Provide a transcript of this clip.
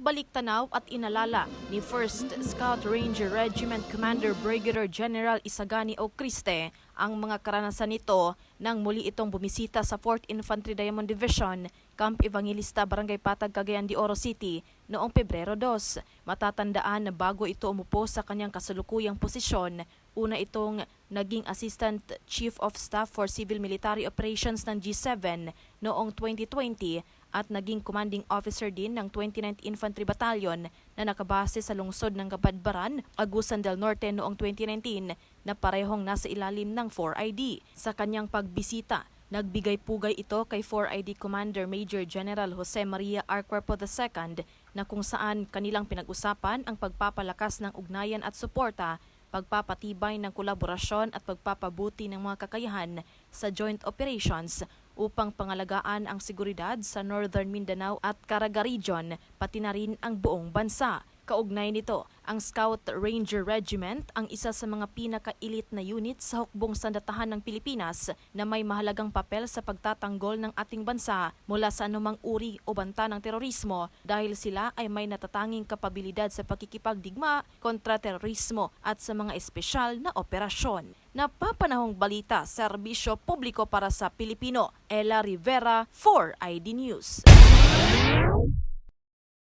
Nagbalik-tanaw at inalala ni 1st Scout Ranger Regiment Commander Brigadier General Isagani Ocriste ang mga karanasan nito nang muli itong bumisita sa 4th Infantry Diamond Division, Camp Evangelista, Barangay Patag, Cagayan de Oro City noong Pebrero 2. Matatandaan na bago ito umupo sa kanyang kasalukuyang posisyon, una itong naging Assistant Chief of Staff for Civil Military Operations ng G7 noong 2020 at naging commanding officer din ng 29th Infantry Battalion na nakabase sa lungsod ng Kabadbaran, Agusan del Norte noong 2019 na parehong nasa ilalim ng 4ID. Sa kanyang pagbisita, nagbigay pugay ito kay 4ID Commander Major General Jose Maria R. Cuerpo II na kung saan kanilang pinag-usapan ang pagpapalakas ng ugnayan at suporta, pagpapatibay ng kolaborasyon at pagpapabuti ng mga kakayahan sa joint operations upang pangalagaan ang seguridad sa Northern Mindanao at Caraga Region, pati na rin ang buong bansa. Kaugnay nito, ang Scout Ranger Regiment ang isa sa mga pinaka-elite na unit sa hukbong sandatahan ng Pilipinas na may mahalagang papel sa pagtatanggol ng ating bansa mula sa anumang uri o banta ng terorismo dahil sila ay may natatanging kapabilidad sa pakikipagdigma kontra terorismo at sa mga espesyal na operasyon. Napapanahong balita, serbisyo publiko para sa Pilipino. Ella Rivera, 4ID News.